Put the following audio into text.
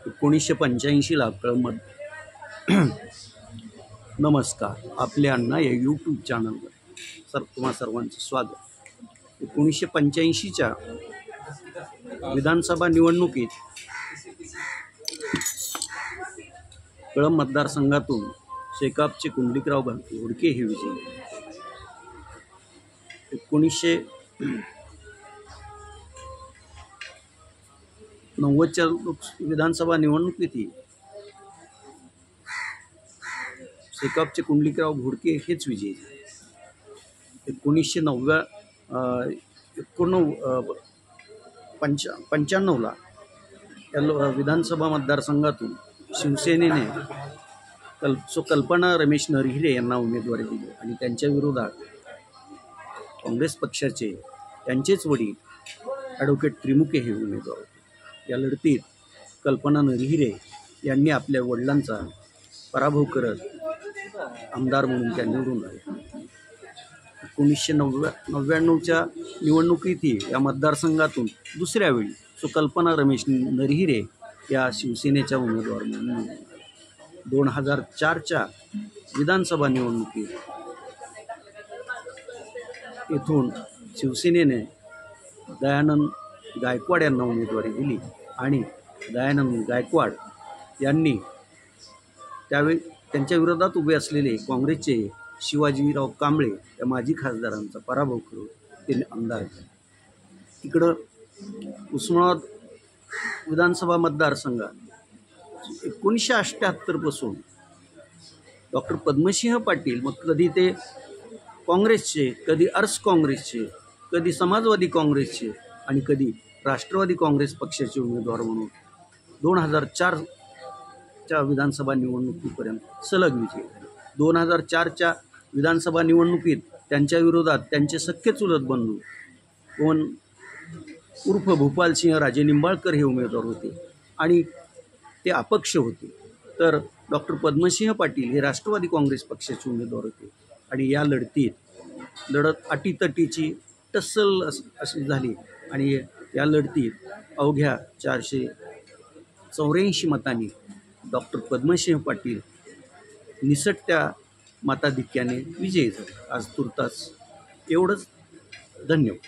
1985 ला कळमद. नमस्कार, आपले अण्णा या यूट्यूब चॅनलवर तुम्हा सर्वांचं स्वागत. 1985च्या विधानसभा निवडणुकीत कळंब मतदारसंघातून शेकापचे कुंडलिकराव घोडके हे विजयी. 1990च्या विधानसभा निवडणुकीतही शेकापचे कुंडलिकराव घोडके हेच विजयी झाले. 1995ला या विधानसभा मतदारसंघातून शिवसेनेने कल्पना रमेश नरहिरे यांना उमेदवारी दिली आणि त्यांच्या विरोधात काँग्रेस पक्षाचे त्यांचेच वडील ॲडव्होकेट त्रिमुके हे उमेदवार होते. या लढतीत कल्पना नरहिरे यांनी आपल्या वडिलांचा पराभव करत आमदार म्हणून त्या निवडून आले. 1999च्या निवडणुकीतही या मतदारसंघातून दुसऱ्या वेळी कल्पना रमेश नरहिरे या शिवसेनेच्या उमेदवार म्हणून निवडून आले. 2004च्या विधानसभा निवडणुकीत येथून शिवसेनेने दयानंद गायकवाड यांना उमेदवारी दिली आणि दयानंद गायकवाड यांनी त्यावेळी त्यांच्या विरोधात उभे असलेले काँग्रेसचे शिवाजीराव कांबळे या माजी खासदारांचा पराभव करून ते आमदार झाले. इकडं उस्मानाबाद विधानसभा मतदारसंघात 1978 पासून डॉक्टर पद्मसिंह पाटील, मग कधी ते काँग्रेसचे, कधी अर्स काँग्रेसचे, कधी समाजवादी काँग्रेसचे आणि कधी राष्ट्रवादी काँग्रेस पक्षाचे उमेदवार म्हणून 2004च्या विधानसभा निवडणुकीपर्यंत सलग विजयी झाले. 2004च्या विधानसभा निवडणुकीत त्यांच्या विरोधात त्यांचे सख्खे चुलत बंधू कोण उर्फ भूपालसिंह राजे निंबाळकर हे उमेदवार होते आणि ते अपक्ष होते. तर डॉक्टर पद्मसिंह पाटील हे राष्ट्रवादी काँग्रेस पक्षाचे उमेदवार होते आणि या लढत अटीतटीची टस्सल अशी झाली आणि या लढतीत अवघ्या 484 मतांनी डॉक्टर पद्मसिंह पाटील निसटत्या मताधिक्याने विजयी झाले. आज तुर्तास एवढंच. धन्यवाद.